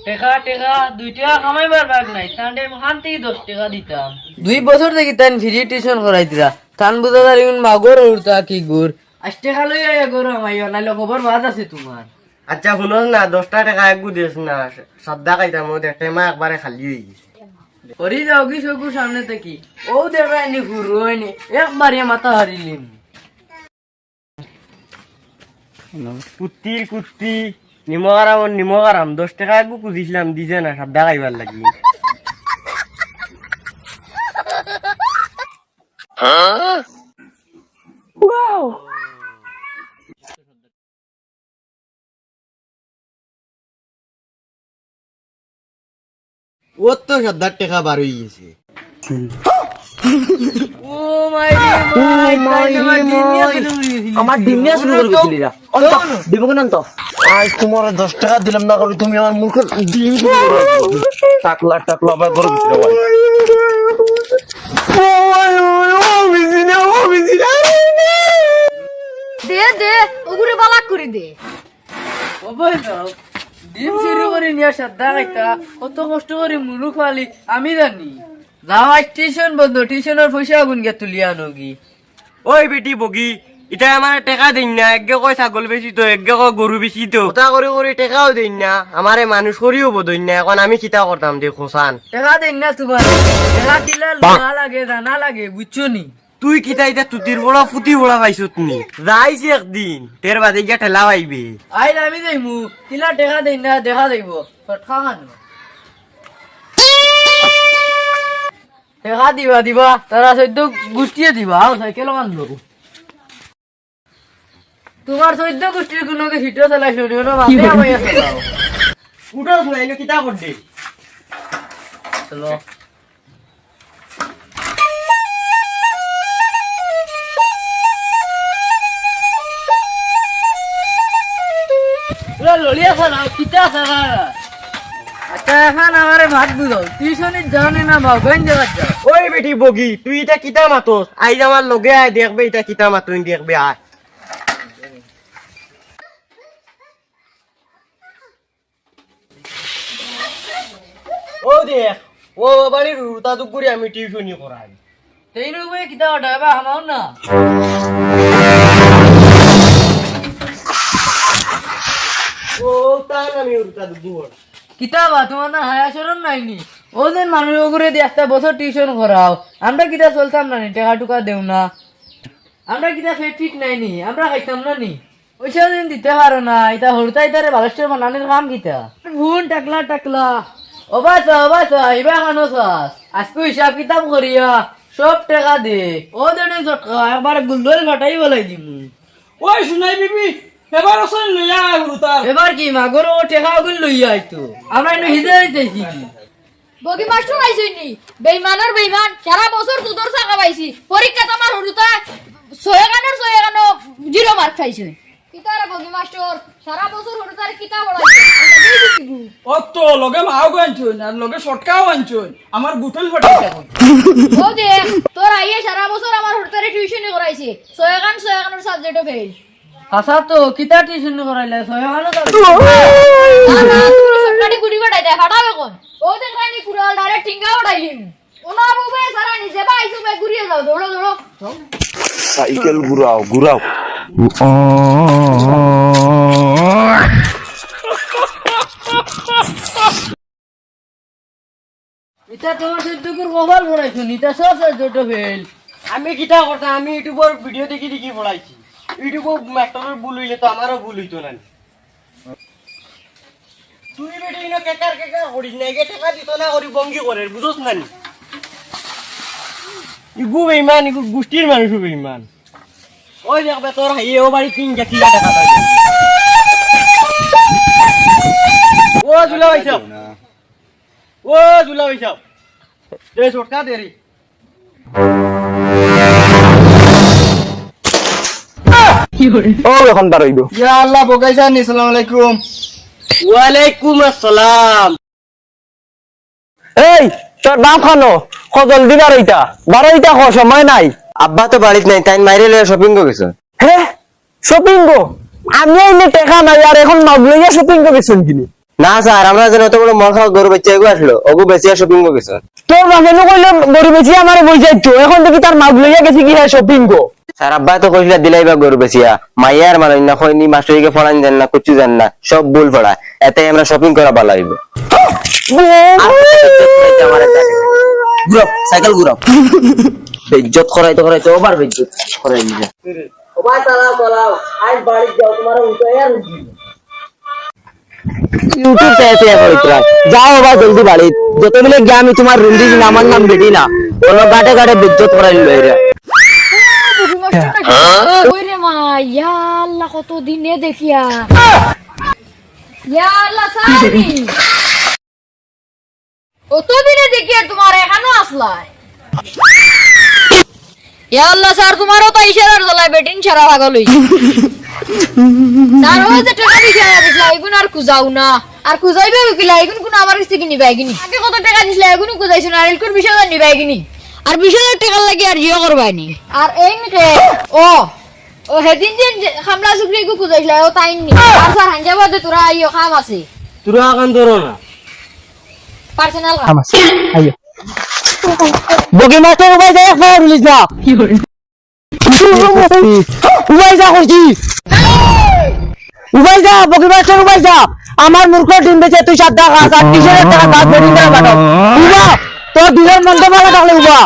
টেকা টেকা 2 টাকা কামাইবার ভাগ নাই তান্ডে শান্তি 10 টাকা দিতাম 2 বছর থেকে তান ফ্রি টিউশন করাইতিরা তান বুঝাদার ইউন মাগর উড়তা কি গুর 8 টাকা লই আয়া গর আমাইও নাইলে খবর বাদ আছে তোমার। আচ্ছা শুনো না 10 টাকা একগু দিস না সদ্দা খাইতাম ও দেখতে মা একবারে খালি হয়ে গেছে। করি যাও কি সবু সামনে থেকে ও দেবাইনি ফুরোইনি একবারে মাথা হারিলিম। কুত্তির কুত্তি নিমক আরাম 10 টাকা একগু খুঁজিছিলাম দিছে না সদ্দা খাইবার লাগি। ও তো সদ্দার টাকা বার হয়ে গেছে। ও মাই আমার ডিমিয়া শুরু করে দিছিলিরা অন্ত দিব কোন অন্ত আজ তোমার 10 টাকা দিলাম না করে তুমি আমার মুখে ডিম টাকলা টাকলা আবার করে দিতে ভাই। দে দে ওগুরে বালাক করে দে। ও ভাই যাও ডিম শুরু করে নিয়ে সাদা খাইতা কত কষ্ট করে মুলু খালি আমি জানি যাও আজ টিউশন বন্ধ টিউশনের পয়সা গুন গে তুলিয়া নগি। ওই বেটি বগি এটা আমার টাকা দিন না একগে কয় ছাগল বেশি তো একগে কয় গরু বেশি তো ওটা করে করে টাকাও দিন না আমারে মানুষ করিও বদইন না এখন আমি কিতা করতাম দেখো সান টাকা দেন না তোমার টাকা দিলে লোহা লাগে দানা লাগে বুঝছো নি। তুই কিতা এটা তুতির বড় ফুটি বড় পাইছো তুমি যাইছি একদিন তের বাদে গিয়া ঠেলা পাইবে আই আমি যাইমু কিলা টাকা দেন না দেখা যাইব ফটকা খানো টাকা দিবা দিবা তারা সদ্য গুষ্টিয়ে দিবা আও সাইকেল মান ধরু তোমার সদ্য গুষ্টির কোনোকে হিটো চালাই শুনিও না মাঝে আমি চালাও উঠোস না এলো কিতা করতে চলো ললিয়া খাও কিতা খাওয়া। আচ্ছা এখন আমারে ভাত বুঝাও টিউশনের যাও না ভাও গঞ্জ জায়গা যাও। ওই বেটি বগি তুই এটা কিতা মাতোস আইজ আমার লগে আয় দেখবে এটা কিতা মাতুন দেখবে আয় ও দেখ ও বাড়ির রুতা দুপুরে আমি টিউশনি করাই তেই নই কিতা ওটা বা হামাও না ও তার আমি রুতা দুপুর কিতা বা তোমার না হায়া চরণ নাইনি ও যেন মানুষ ওগুরে দিয়ে একটা বছর টিউশন করাও আমরা কিতা চলতাম না নি টাকা টুকা দেও না আমরা কিতা ফেট ফিট নাইনি আমরা খাইতাম না নি পয়সা দিন দিতে পারো না এটা হরতাই তারে বালেশ্বর বানানোর কাম কিতা ভুন টাকলা টাকলা অবাচ এবার খানো চাস আজকে হিসাব কিতাব করিয়া সব টাকা দে ও দেনে চটকা একবার গুলদল ফাটাই বলাই দিমু। ওই শুনাই বিবি এবার আসল লইয়া হুরুতা এবার কি মাগর ও টাকা গুল লইয়া আইতো আমরা এনে হিদে দিতেছি বগি মাস্টার আইছনি বেঈমানের বেঈমান সারা বছর দুধর টাকা পাইছি পরীক্ষা তোমার হরুতা 6 গানের 6 গানো জিরো মার্ক খাইছে কিতারে বগি মাস্টার সারা বছর হরুতার কিতাব পড়াইছে অত লগে মাও গাঞ্চন আর লগে শটকাও আনছন আমার বুটল ফটাই এখন ও দে তোর আইয়ে সারা বছর আমার হরুতারে টিউশনি করাইছে 6 গানের সাবজেক্টও ফেল হাসা তো কিতা টিউশন করাইলে সয়হানো তো না সরকারি গুড়ি বাড়াই দে ফাটাবে কোন ও দেখানি কুড়াল ডাইরেক্ট টিঙ্গা উড়াইলিম ওনা বুবে সারা নিজে বাইছু বে ঘুরিয়ে যাও দৌড়ো দৌড়ো সাইকেল ঘুরাও এটা তোমার সদ্যকুর কপাল পড়াইছো নিতা সব সহ্য ফেল আমি কিতা করতাম আমি ইউটিউবের ভিডিও দেখি দেখি পড়াইছি ইউটিউবে মাস্টারের ভুল হইলে তো আমারও ভুল হইতো না তুই বেটি ইনো কেকার করিস না একে টাকা দিত না করি বঙ্গি করে বুঝোস না নি ইগু বেইমান ইগু গোষ্ঠীর মানুষ বেইমান ওই দেখবে তোর হাইয়ে ও বাড়ি 3 কিলা টাকা পাই ও জুলা ভাইসা দে ছটকা দে রে ও এখন বার হইব ইয়া আল্লাহ বগাইজান আসসালামু আলাইকুম ওয়া আলাইকুম আসসালাম এই তোর নাম খানো জলদি বারোইটা সময় নাই আব্বা তো বাড়িতে নাই তাই মাইরে লয়ে শপিং গো গেছে হে শপিং গো আমি এনে টেকা নাই আর এখন মাগলইয়া শপিং করবেন কিনি না স্যার আমরা যেন এত বড় মল খাওয়া গরু বেচে এগো আসলো ওগো বেচিয়া শপিং করছে তোর বাপে কইলে গরু বেশি আমার বই যাইতো এখন দেখি তার মাগলইয়া গেছে কি হ্যাঁ শপিং কো স্যার আব্বা তো কইলা দিলাইবা গরু বেচিয়া মাইয়ার মানে না কইনি মাস্টারিকে ফলান দেন না কুচু দেন না সব ভুল পড়া এতে আমরা শপিং করা ভালো হইব ঘুরাও সাইকেল ঘুরাও বেজ্জত করাইতে ওভার বেজ্জত করাই নিয়ে ওবা চালাও চালাও আজ বাড়ি যাও তোমার উঠে আর ইউটিউব চাইতে কইতরা যাও বাবা জলদি বাড়ি যত মিলে গিয়ে আমি তোমার রুম দিছি না আমার নাম বেটি না কোন গাটে গাটে বিদ্যুৎ করাই লইরা ওই রে মা ইয়া আল্লাহ কত দিনে দেখিয়া ইয়া আল্লাহ সারি কত দিনে দেখিয়া তোমার এখানে আসলাই ইয়া আল্লাহ স্যার তোমারও তো ইশারার জ্বালায় বেটিন ছাড়া পাগল হই স্যার ওই যে টাকা দিছিলা দিছিলা এগুন আর খুঁজাও না আর খুঁজাইবে কিলা এগুন কোন আমার কাছে কি নিবাই কিনি আগে কত টাকা দিছিলা এগুন খুঁজাইছ না আর এলকুর বিষয় নিবাই কিনি আর 20000 টাকা লাগি আর জিও করবাইনি আর এই কে ও হেদিন যে খামলা সুকরি কো খুঁজাইছিলা ও তাইনি আর স্যার হাঞ্জাবাদে তোরা আইও কাম আছে তুরা কান ধরো না পার্সোনাল কাম আইও বগি মাস্টার উবাই যায় ফোন লিস না কি করে উবাই যা কইছি উবাই যা বগি মাস্টার উবাই যা আমার মূর্খ ডিম বেচে তুই 7 টাকা 30000 টাকা দাঁত বেরিয়ে বাটো উবা তো দিলের মন্দ মারা থাকলে উবা